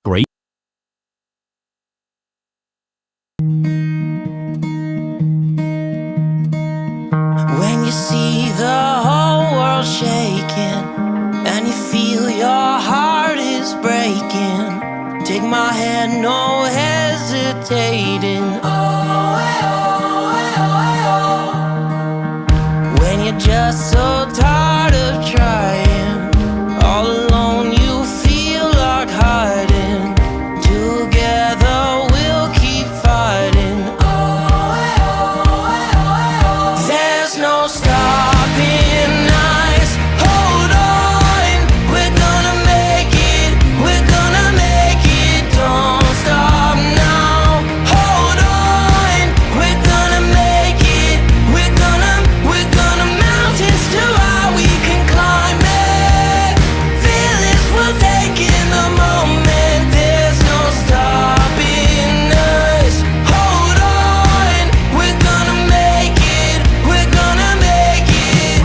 Great. When you see the whole world shaking and you feel your heart is breaking, take my hand, no hesitating. Oh, when you're just so tired of trying, all alone you feel like hiding. Together we'll keep fighting. There's no stopping us. Hold on, we're gonna make it. We're gonna make it. Don't stop now. Hold on, we're gonna make it. We're gonna mountains too high we can climb it. Feel this, we're taking the moment. There's no stopping us. Hold on, we're gonna make it. We're gonna make it.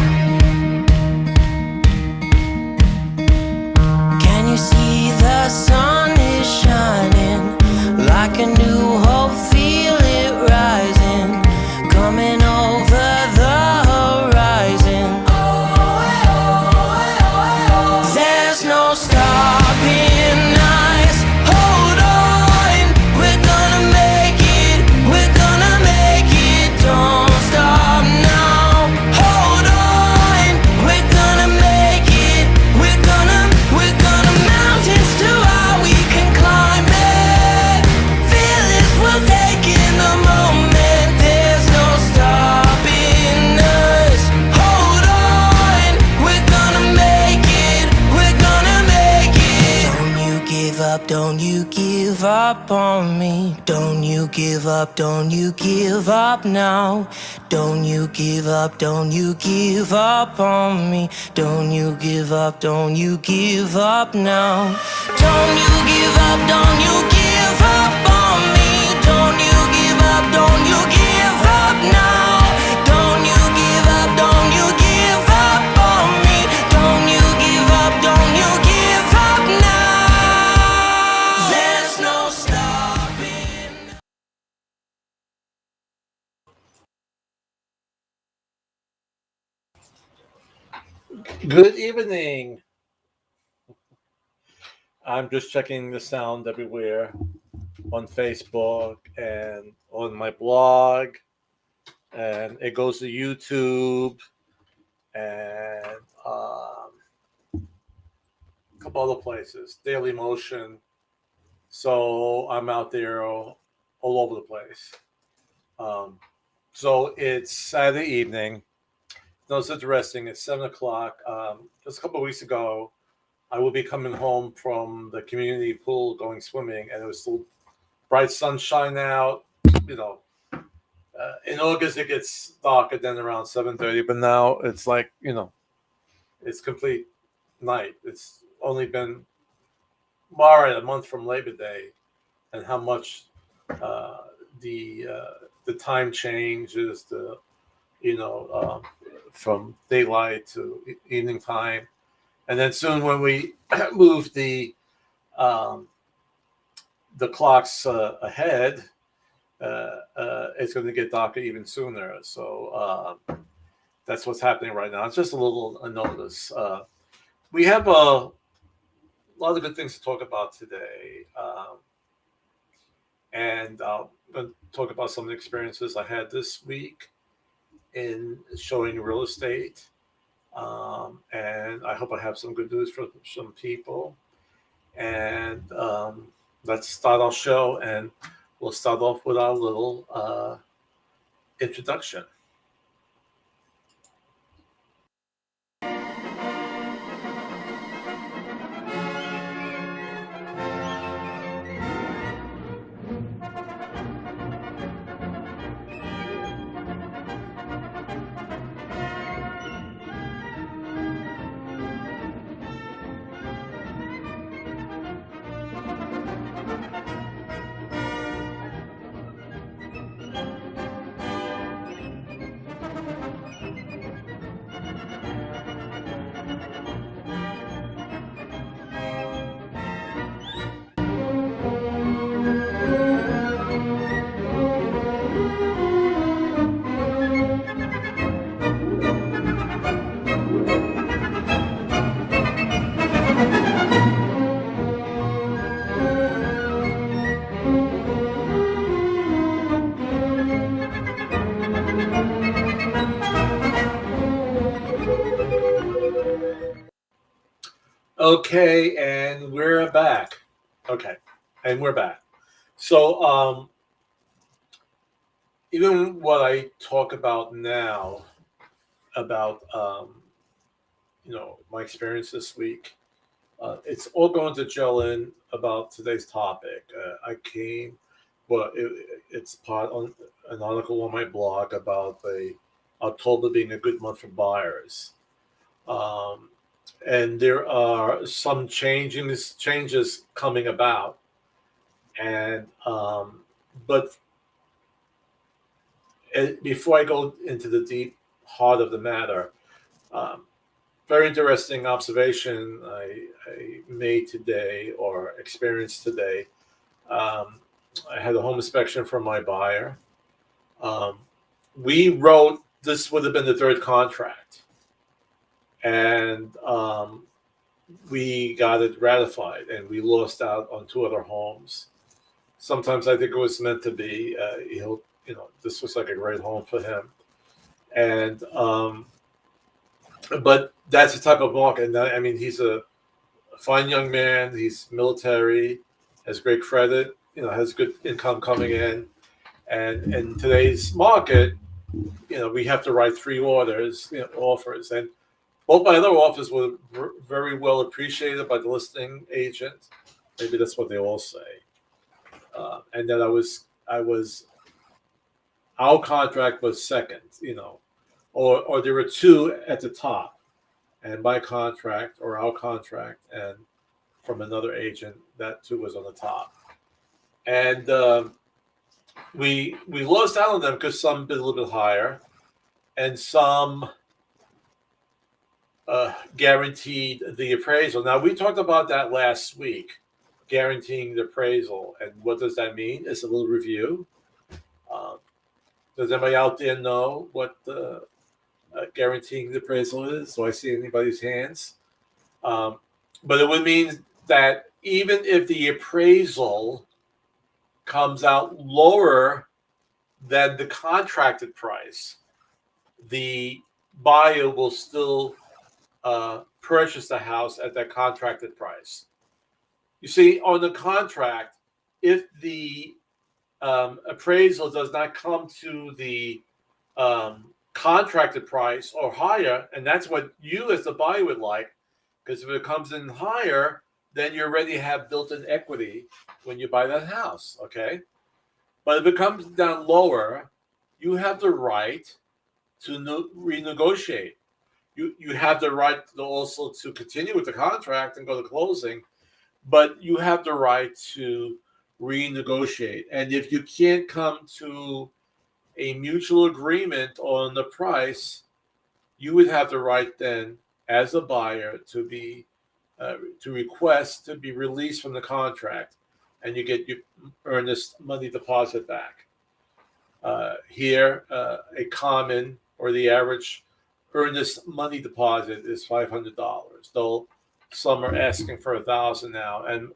Can you see the sun is shining like a new hope? Feel it rising, coming over the horizon. There's no stopping us. Hold on, we're gonna make it. We're gonna make it. Don't stop now. Hold on, we're gonna make it. We're gonna mountains too high we can climb it. Feel this, we're taking the moment. There's no stopping us. Hold on, we're gonna make it. We're gonna make it. Don't you give up, don't you give up on me. Don't you give up, don't you give up now. Don't you give up, don't you give up on me. Don't you give up, don't you give up now. Don't you give up, don't you give up on me. Don't you give up, don't you give up now. Don't you give up, don't you give up on me. Don't you give up, don't you give up now. There's no stopping. Good evening. I'm just checking the sound everywhere on Facebook and on my blog, and it goes to YouTube and a couple other places, Daily Motion. So I'm out there all over the place. So it's Saturday evening. No, it's interesting. It's 7:00. Just a couple of weeks ago, I will be coming home from the community pool going swimming, and it was still bright sunshine out. You know, in August it gets darker than around 7:30, but now it's like, it's complete night. It's only been a month from Labor Day, and how much the time changes, from daylight to evening time. And then soon when we move the clocks ahead, it's going to get darker even sooner. So that's what's happening right now. It's just a little notice. We have a lot of good things to talk about today. And I'm going to talk about some of the experiences I had this week in showing real estate. And I hope I have some good news for some people. And let's start our show, and we'll start off with our little introduction. Okay, and we're back. Okay, and we're back. So, even what I talk about now about my experience this week, it's all going to gel in about today's topic. It's part on an article on my blog about the October being a good month for buyers. Um, and there are some changes coming about, and but before I go into the deep heart of the matter, um, very interesting observation I made today or experienced today. Um, I had a home inspection from my buyer. Um, we wrote this would have been the third contract, and we got it ratified, and we lost out on two other homes. Sometimes I think it was meant to be. This was like a great home for him, and but that's the type of market. And I mean, he's a fine young man. He's military, has great credit. Has good income coming in, and in today's market, we have to write three offers, and both my other offers were very well appreciated by the listing agent. Maybe that's what they all say. And then our contract was second, or there were two at the top, and my contract or our contract, and from another agent, that too was on the top. And we lost out on them because some bid a little bit higher, and some guaranteed the appraisal. Now, we talked about that last week, guaranteeing the appraisal. And what does that mean? It's a little review. Does anybody out there know what guaranteeing the appraisal is? Do I see anybody's hands? But it would mean that even if the appraisal comes out lower than the contracted price, the buyer will still purchase the house at that contracted price. You see, on the contract, if the appraisal does not come to the contracted price or higher, and that's what you as the buyer would like, because if it comes in higher, then you already have built-in equity when you buy that house, okay? But if it comes down lower, you have the right to renegotiate. You have the right also to continue with the contract and go to closing, but you have the right to renegotiate. And if you can't come to a mutual agreement on the price, you would have the right then, as a buyer, to request to be released from the contract, and you get your earnest money deposit back. Here, a common or the average earnest money deposit is $500, though some are asking for $1,000 now. And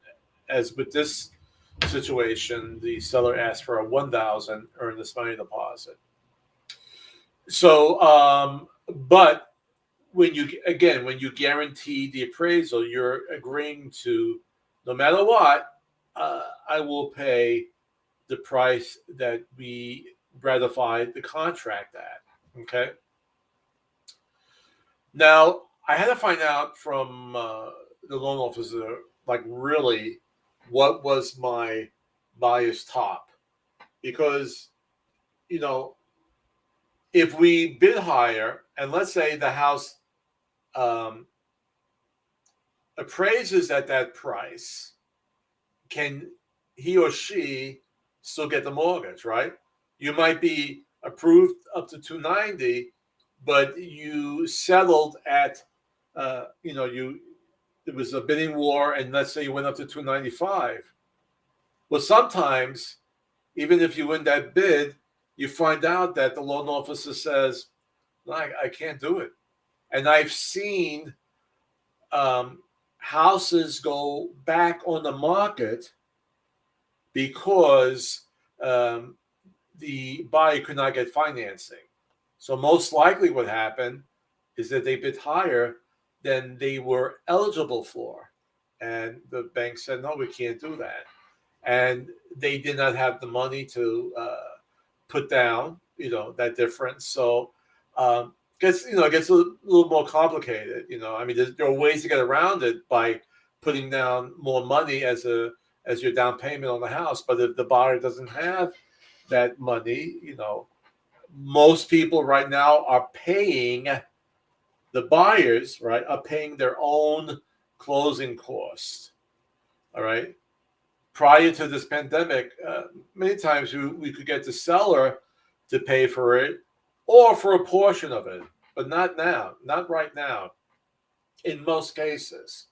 as with this situation, the seller asked for a $1,000 earnest money deposit. So, but when you guarantee the appraisal, you're agreeing to, no matter what, I will pay the price that we ratified the contract at. Okay. Now, I had to find out from the loan officer, like, really, what was my buyer's top, because if we bid higher, and let's say the house appraises at that price, can he or she still get the mortgage, right? You might be approved up to $290, but you settled at there was a bidding war, and let's say you went up to $295. Well, sometimes, even if you win that bid, you find out that the loan officer says, I can't do it. And I've seen houses go back on the market because the buyer could not get financing. So most likely what happened is that they bid higher, than they were eligible for. And the bank said, no, we can't do that. And they did not have the money to put down, that difference. So it gets a little more complicated. I mean, there are ways to get around it by putting down more money as your down payment on the house. But if the buyer doesn't have that money, most people right now are paying, the buyers, right, are paying their own closing costs. All right. Prior to this pandemic, many times we could get the seller to pay for it or for a portion of it, but not now, not right now, in most cases.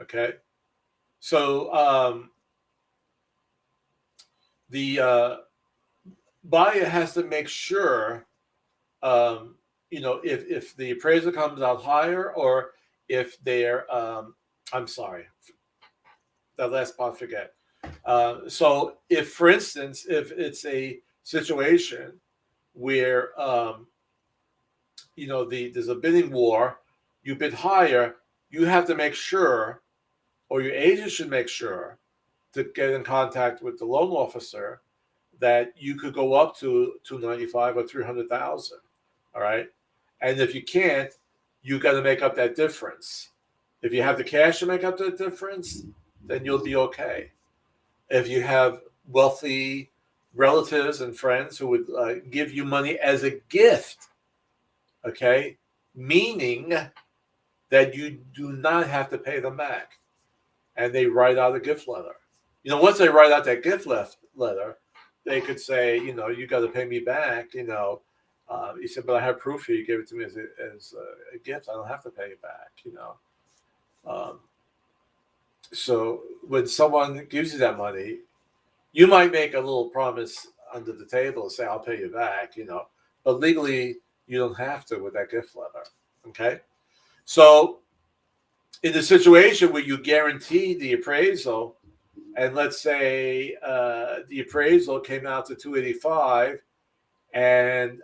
Okay. So the buyer has to make sure, if the appraisal comes out higher, or if they're, I'm sorry, that last part, forget. So if, for instance, if it's a situation where, there's a bidding war, you bid higher, you have to make sure, or your agent should make sure, to get in contact with the loan officer, that you could go up to 295 or 300,000. All right. And if you can't, you got to make up that difference. If you have the cash to make up that difference, then you'll be okay. If you have wealthy relatives and friends who would give you money as a gift, okay, meaning that you do not have to pay them back, and they write out a gift letter. Once they write out that gift letter, they could say, you got to pay me back. He said, but I have proof here. You gave it to me as a gift. I don't have to pay it back. So when someone gives you that money, you might make a little promise under the table, say, I'll pay you back, but legally you don't have to with that gift letter. Okay. So in the situation where you guarantee the appraisal, and let's say the appraisal came out to 285, and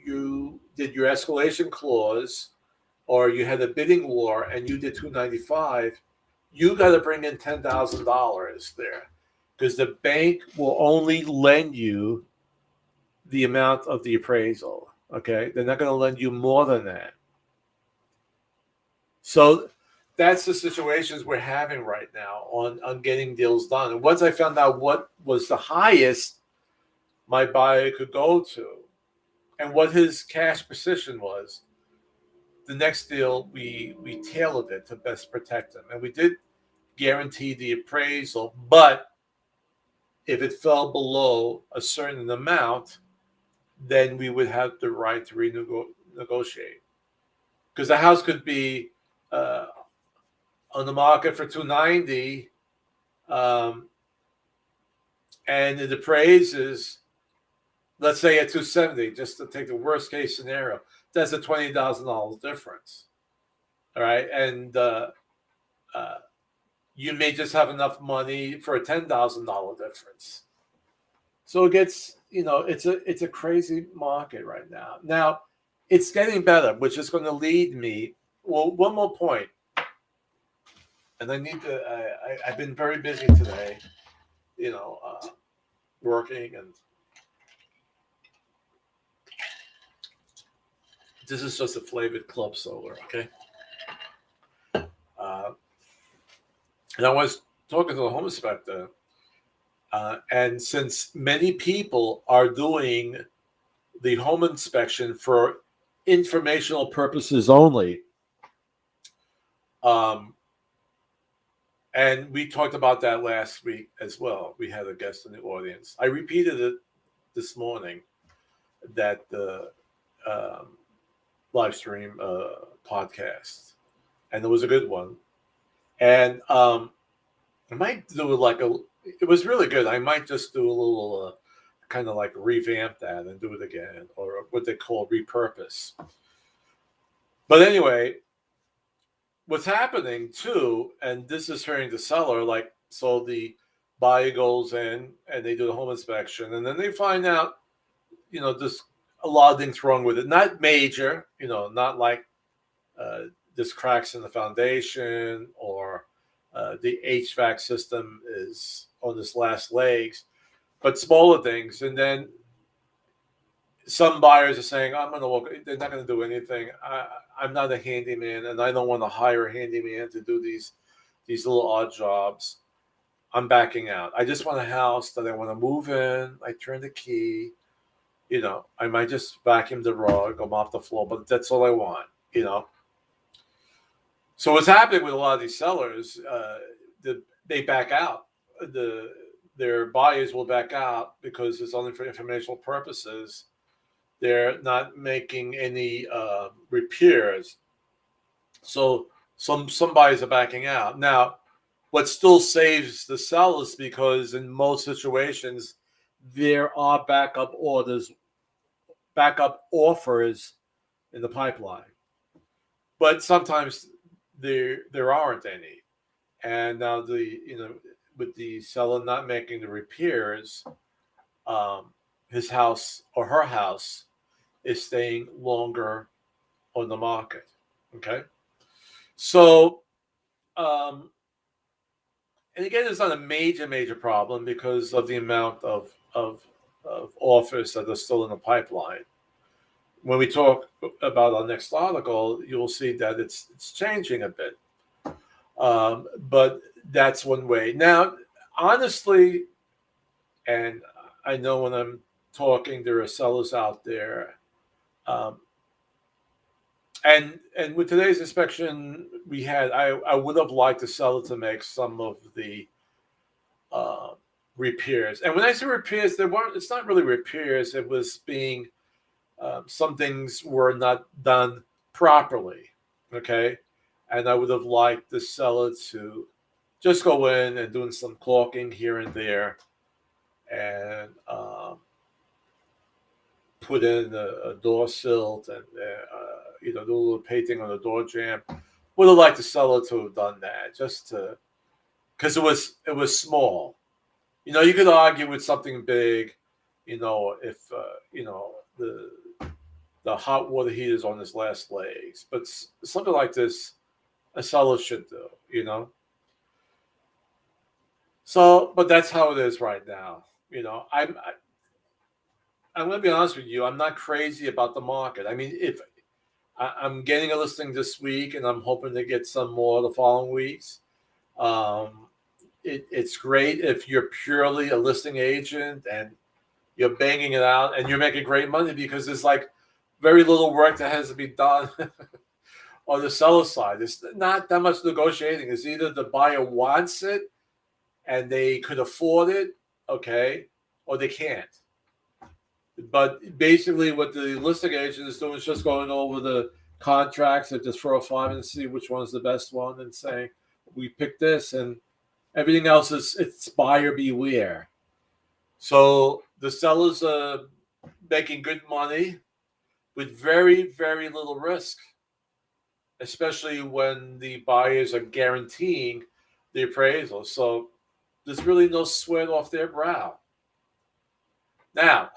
you did your escalation clause, or you had a bidding war and you did 295, you got to bring in $10,000 there, because the bank will only lend you the amount of the appraisal. Okay. They're not going to lend you more than that. So that's the situations we're having right now on getting deals done. And once I found out what was the highest my buyer could go to and what his cash position was, the next deal, we tailored it to best protect him. And we did guarantee the appraisal, but if it fell below a certain amount, then we would have the right to renegotiate. Because the house could be on the market for 290, and it appraises, let's say, at 270, just to take the worst case scenario. That's a $20,000 difference. All right. And you may just have enough money for a $10,000 difference. So it gets, it's a crazy market right now. Now, it's getting better, which is going to lead me. Well, one more point. And I need to, I've been very busy today, working, and this is just a flavored club soda, okay? And I was talking to the home inspector, and since many people are doing the home inspection for informational purposes only, and we talked about that last week as well. We had a guest in the audience. I repeated it this morning, that the live stream podcast, and it was a good one. And I might do it was really good. I might just do a little kind of like revamp that and do it again, or what they call repurpose. But anyway, what's happening too, and this is hurting the seller, so the buyer goes in and they do the home inspection, and then they find out, there's a lot of things wrong with it. Not major, not like there's cracks in the foundation, or the HVAC system is on its last legs, but smaller things. And then some buyers are saying, I'm going to walk, they're not going to do anything. I'm not a handyman, and I don't want to hire a handyman to do these little odd jobs. I'm backing out. I just want a house that I want to move in. I turn the key. I might just vacuum the rug or mop the floor, but that's all I want, So what's happening with a lot of these sellers, they back out. Their buyers will back out because it's only for informational purposes. They're not making any repairs. So some buyers are backing out. Now, what still saves the sellers, because in most situations, there are backup offers in the pipeline. But sometimes there aren't any. And now with the seller not making the repairs, his house or her house is staying longer on the market. Okay. So, and again, it's not a major problem because of the amount of offers that are still in the pipeline. When we talk about our next article, you'll see that it's changing a bit. But that's one way. Now, honestly, and I know when I'm talking, there are sellers out there. And with today's inspection we had, I would have liked the seller to make some of the repairs. And when I say repairs, it's not really repairs. It was being, some things were not done properly. Okay. And I would have liked the seller to just go in and doing some caulking here and there, and put in a door silt and do a little painting on the door jamb. Would have liked the seller to have done that, just to, because it was small. You could argue with something big, if the hot water heater is on its last legs, but something like this, a seller should do. So, but that's how it is right now. I'm going to be honest with you. I'm not crazy about the market. I mean, if I'm getting a listing this week, and I'm hoping to get some more the following weeks. It's great if you're purely a listing agent and you're banging it out and you're making great money, because there's like very little work that has to be done on the seller side. It's not that much negotiating. It's either the buyer wants it and they could afford it, okay, or they can't. But basically what the listing agent is doing is just going over the contracts at just 405 and see which one's the best one, and saying, we picked this, and everything else it's buyer beware. So the sellers are making good money with very, very little risk, especially when the buyers are guaranteeing the appraisal. So there's really no sweat off their brow. Now,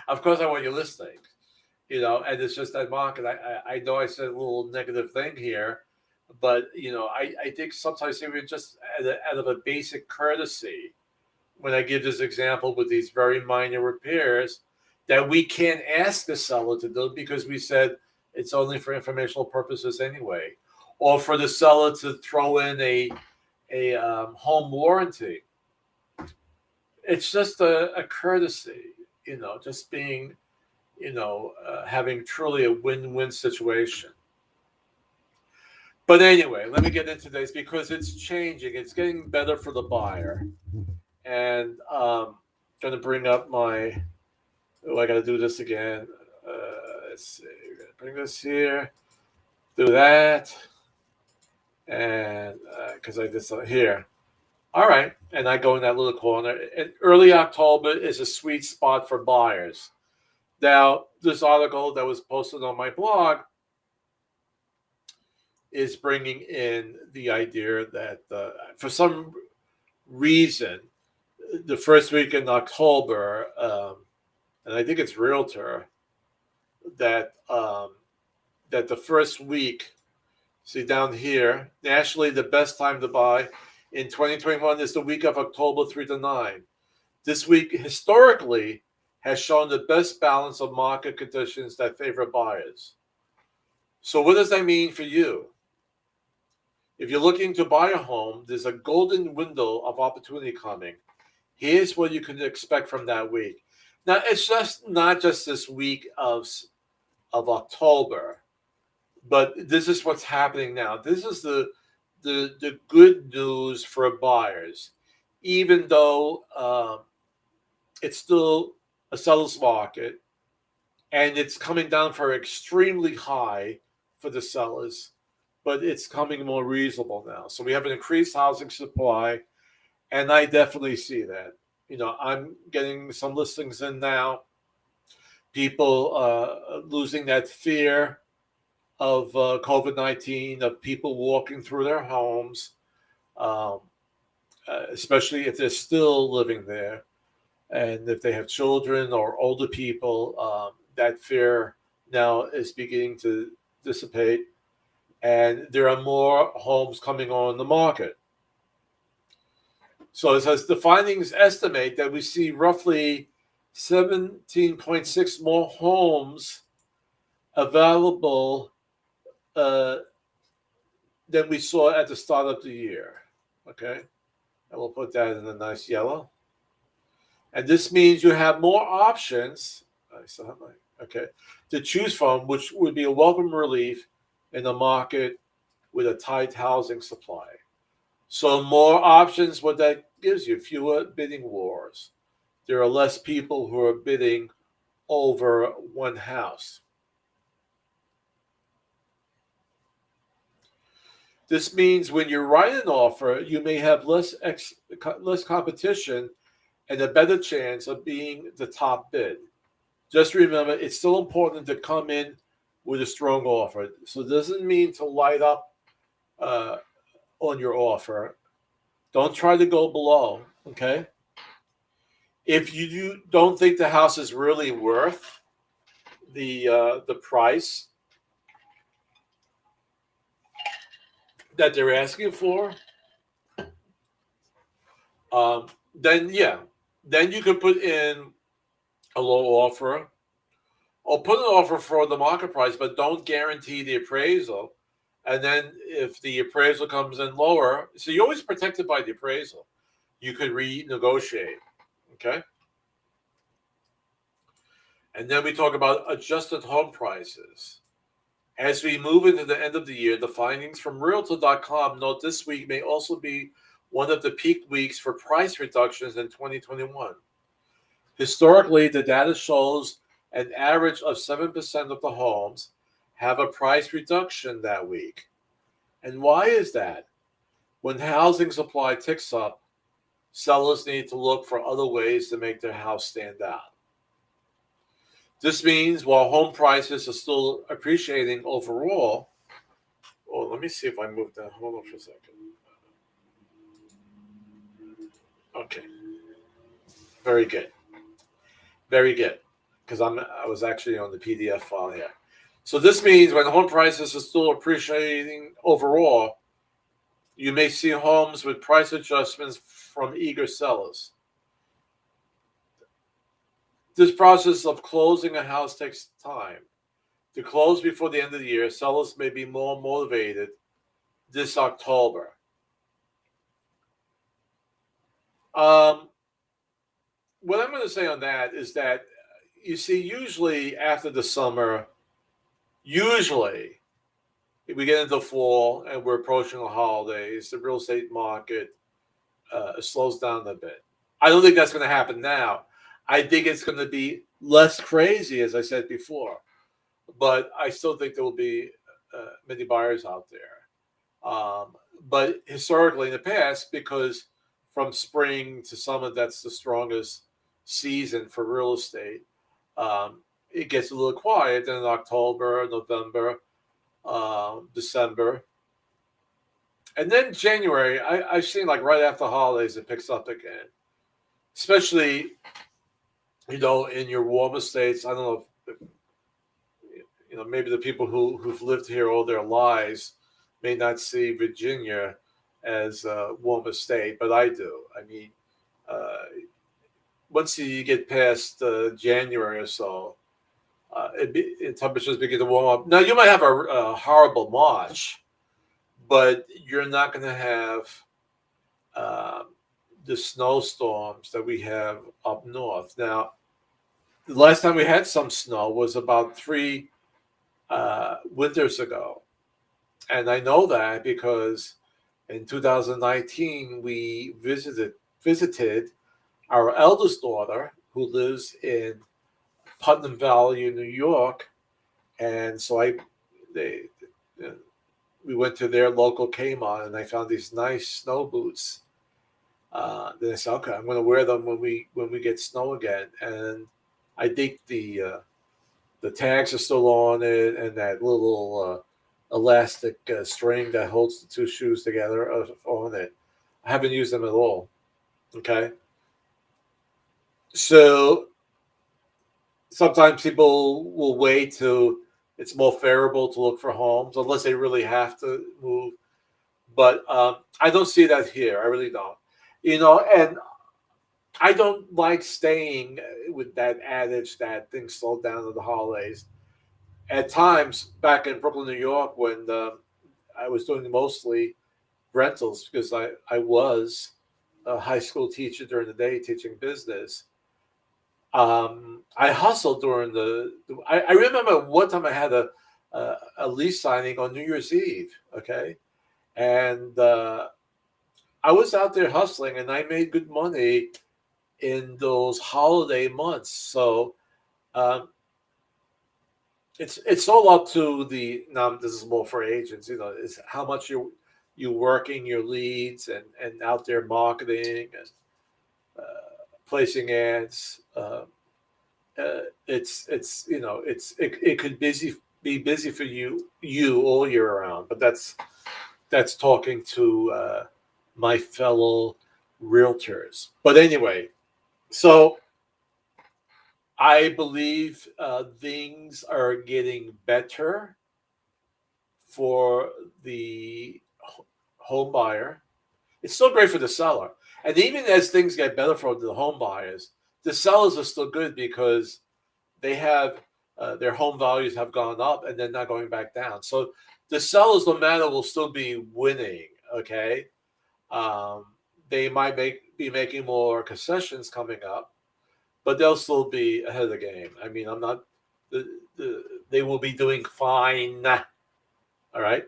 of course, I want your listing, and it's just that market. I know I said a little negative thing here, but, I think sometimes even just out of a basic courtesy, when I give this example with these very minor repairs, that we can't ask the seller to do, because we said it's only for informational purposes anyway, or for the seller to throw in a home warranty. It's just a courtesy, just being, having truly a win-win situation. But anyway, let me get into this, because it's changing. It's getting better for the buyer. And I'm going to bring up I got to do this again. Let's see. We're going to bring this here, do that. And because I did something here. All right, and I go in that little corner. And early October is a sweet spot for buyers. Now, this article that was posted on my blog is bringing in the idea that for some reason, the first week in October, and I think it's Realtor, that that the first week, see down here, nationally, the best time to buy in 2021 is the week of October 3 to 9. This week, historically, has shown the best balance of market conditions that favor buyers. So what does that mean for you? If you're looking to buy a home, there's a golden window of opportunity coming. Here's what you can expect from that week. Now, it's just not just this week of October, but this is what's happening now. This is the good news for buyers, even though it's still a seller's market and it's coming down for extremely high for the sellers, but it's coming more reasonable now. So we have an increased housing supply, and I definitely see that. I'm getting some listings in now. People losing that fear of COVID-19, of people walking through their homes, especially if they're still living there. And if they have children or older people, that fear now is beginning to dissipate. And there are more homes coming on the market. So it says the findings estimate that we see roughly 17.6 more homes available than we saw at the start of the year. Okay, and we'll put that in a nice yellow. And this means you have more options, to choose from, which would be a welcome relief in a market with a tight housing supply. So more options, what that gives you, fewer bidding wars. There are less people who are bidding over one house. This means when you write an offer, you may have less competition and a better chance of being the top bid. Just remember, it's still important to come in with a strong offer. So it doesn't mean to light up on your offer. Don't try to go below, okay? If you don't think the house is really worth the price that they're asking for, then you can put in a low offer, or put an offer for the market price, but don't guarantee the appraisal. And then if the appraisal comes in lower, so you're always protected by the appraisal. You could renegotiate, okay? And then we talk about adjusted home prices. As we move into the end of the year, the findings from Realtor.com note this week may also be one of the peak weeks for price reductions in 2021. Historically, the data shows an average of 7% of the homes have a price reduction that week. And why is that? When housing supply ticks up, sellers need to look for other ways to make their house stand out. This means while home prices are still appreciating overall, let me see if I moved that. Hold on for a second. Okay. Very good. Very good. Because I was actually on the PDF file here. So this means when home prices are still appreciating overall, you may see homes with price adjustments from eager sellers. This process of closing a house takes time. To close before the end of the year, sellers may be more motivated this October. What I'm going to say on that is that, you see, usually after the summer, usually if we get into fall and we're approaching the holidays, the real estate market slows down a bit. I don't think that's going to happen now. I think it's going to be less crazy, as I said before. But I still think there will be many buyers out there. But historically in the past, because from spring to summer, that's the strongest season for real estate, it gets a little quiet in October, November, December. And then January, I've seen like right after holidays, it picks up again. Especially, in your warmer states. I don't know if maybe the people who've lived here all their lives may not see Virginia as a warm state, but I do. I mean, uh, once you get past January or so, temperatures begin to warm up. Now, you might have a horrible March, but you're not going to have uh, the snowstorms that we have up north. Now, the last time we had some snow was about 3 winters ago. And I know that because in 2019 we visited our eldest daughter who lives in Putnam Valley, New York, and so they we went to their local Kmart and I found these nice snow boots. Then I said, okay, I'm going to wear them when we get snow again, and I think the tags are still on it, and that little elastic string that holds the two shoes together on it. I haven't used them at all. Okay, so sometimes people will wait till it's more favorable to look for homes, unless they really have to move. But I don't see that here. I really don't. And I don't like staying with that adage that things slow down in the holidays. At times, back in Brooklyn, New York, when I was doing mostly rentals, because I was a high school teacher during the day teaching business. I hustled during I remember one time I had a lease signing on New Year's Eve, okay? And I was out there hustling, and I made good money in those holiday months. So it's all up to now this is more for agents, is how much you working your leads and out there marketing and placing ads. It could be busy for you all year round, but that's talking to my fellow realtors. But anyway, so I believe things are getting better for the home buyer. It's still great for the seller. And even as things get better for the home buyers, the sellers are still good because they have their home values have gone up and they're not going back down. So the sellers, no matter, will still be winning. Okay, they might be making more concessions coming up, but they'll still be ahead of the game. I mean, I'm not. They will be doing fine. All right.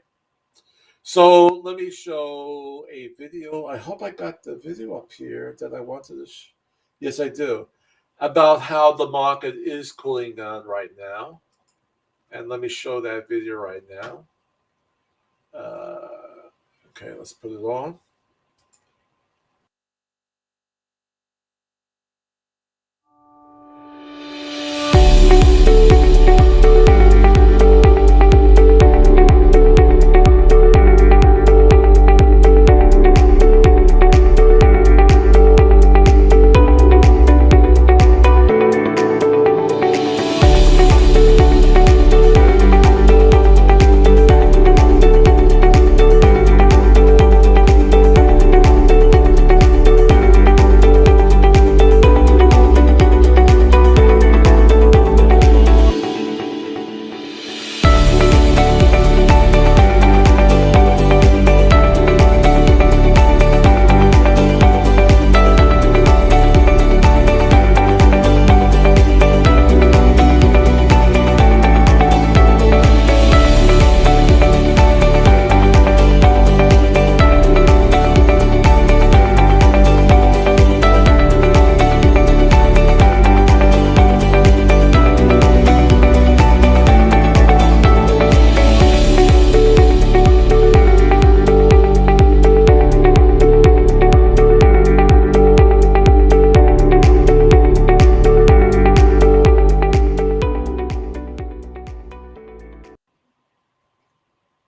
So let me show a video. I hope I got the video up here that I wanted to. Yes, I do. About how the market is cooling down right now. And let me show that video right now. Okay, let's put it on.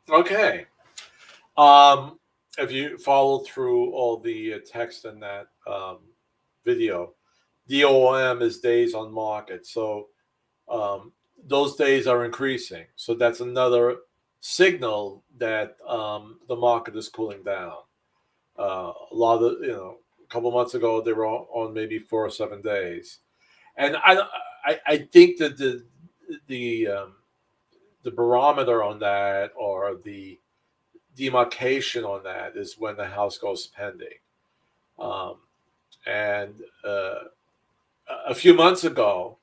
Okay. If you follow through all the text in that video, DOM is days on market. So those days are increasing. So that's another signal that the market is cooling down. A lot of, a couple months ago, they were on maybe 4 or 7 days. And I think that the um, the barometer on that, or the demarcation on that, is when the house goes pending. Um, and a few months ago,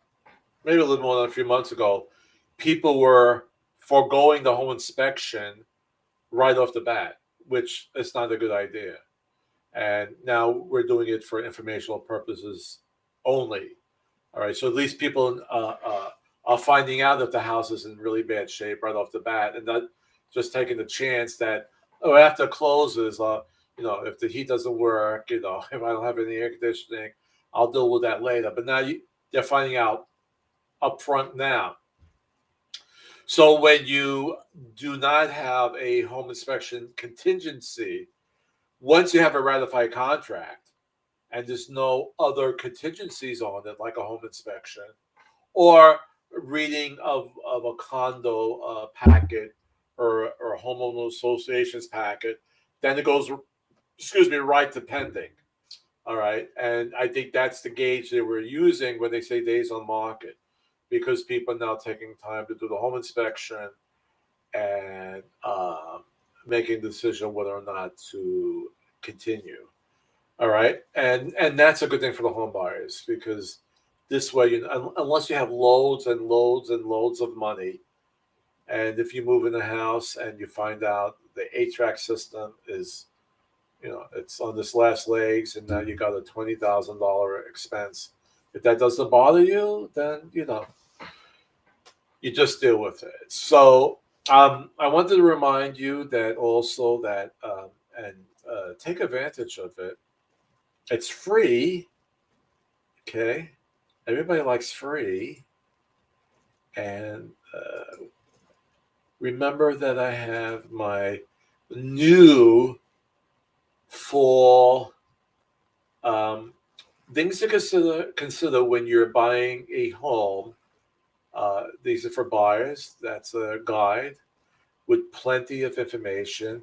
maybe a little more than a few months ago, people were foregoing the home inspection right off the bat, which is not a good idea. And now we're doing it for informational purposes only. All right, so at least people are finding out that the house is in really bad shape right off the bat, and not just taking the chance that, oh, after it closes, if the heat doesn't work, if I don't have any air conditioning, I'll deal with that later. But now they're finding out up front now. So when you do not have a home inspection contingency, once you have a ratified contract and there's no other contingencies on it, like a home inspection or reading of a condo packet, or a homeowner association's packet, then it goes, right to pending. All right. And I think that's the gauge they were using when they say days on market, because people are now taking time to do the home inspection and making a decision whether or not to continue. All right. And that's a good thing for the home buyers, because this way, unless you have loads and loads and loads of money, and if you move in a house and you find out the HVAC system is, it's on this last legs, and now you got a $20,000 expense. If that doesn't bother you, then you just deal with it. So I wanted to remind you that also that and take advantage of it. It's free. Okay, everybody likes free, and remember that I have my new fall things to consider when you're buying a home. These are for buyers. That's a guide with plenty of information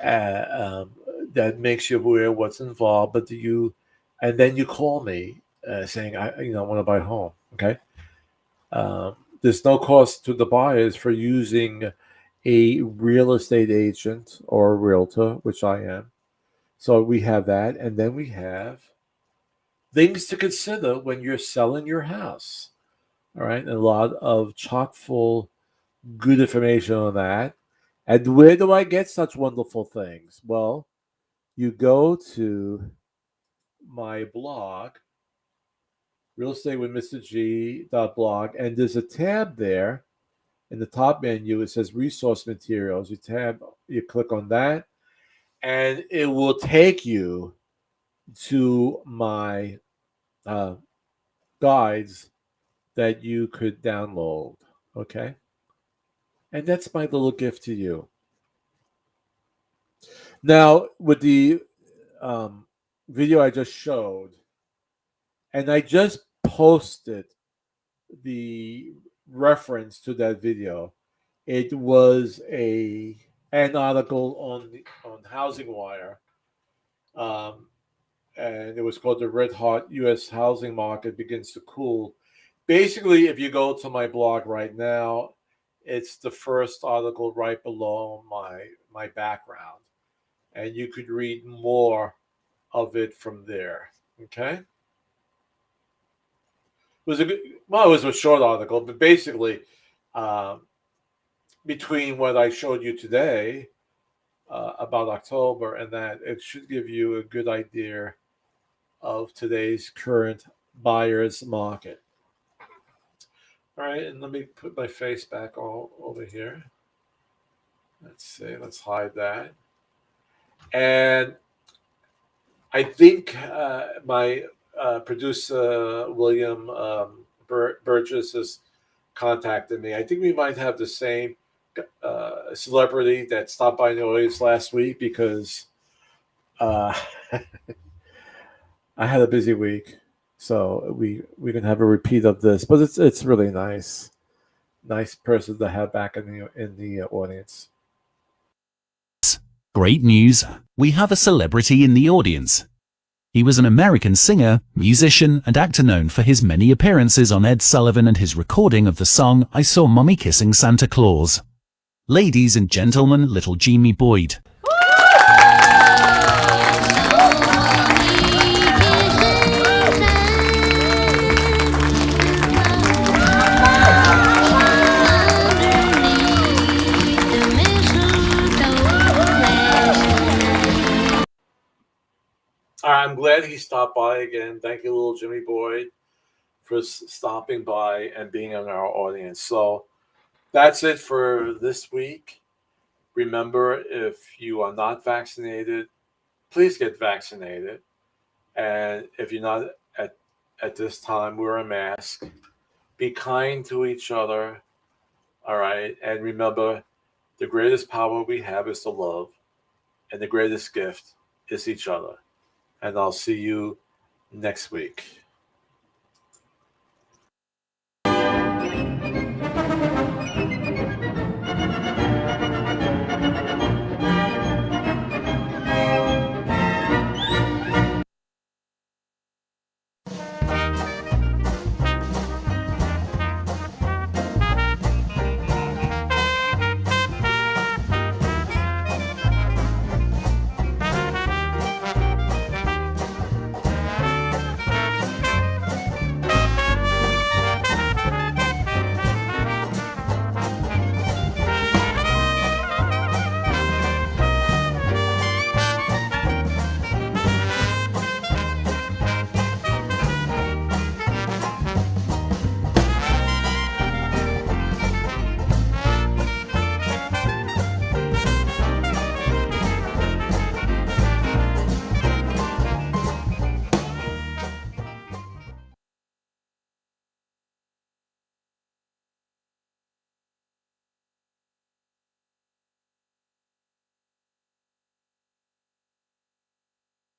that makes you aware of what's involved. And then you call me saying, I want to buy a home. Okay. There's no cost to the buyers for using a real estate agent or a realtor, which I am. So we have that, and then we have things to consider when you're selling your house. All right, and a lot of chock full good information on that. And where do I get such wonderful things? Well, you go to my blog, Real Estate with Mr. G.blog, and there's a tab there in the top menu. It says resource materials. You click on that, and it will take you to my guides that you could download. Okay. And that's my little gift to you. Now, with the video I just showed, and I just posted the reference to that video. It was an article on Housing Wire, and it was called "The Red Hot U.S. Housing Market Begins to Cool." Basically, if you go to my blog right now, it's the first article right below my background, and you could read more of it from there. Okay. It was a short article, but basically, between what I showed you today about October and that, it should give you a good idea of today's current buyer's market. All right, and let me put my face back all over here. Let's see, let's hide that. And I think my producer, William Burgess, has contacted me. I think we might have the same celebrity that stopped by the audience last week, because I had a busy week. So we can have a repeat of this, but it's really nice. nice person to have back in the audience. Great news! We have a celebrity in the audience. He was an American singer, musician, and actor known for his many appearances on Ed Sullivan and his recording of the song I Saw Mommy Kissing Santa Claus. Ladies and gentlemen, little Jimmy Boyd. I'm glad he stopped by again. Thank you, little Jimmy Boyd, for stopping by and being in our audience. So that's it for this week. Remember, if you are not vaccinated, please get vaccinated. And if you're not at this time, wear a mask. Be kind to each other. All right. And remember, the greatest power we have is to love. And the greatest gift is each other. And I'll see you next week.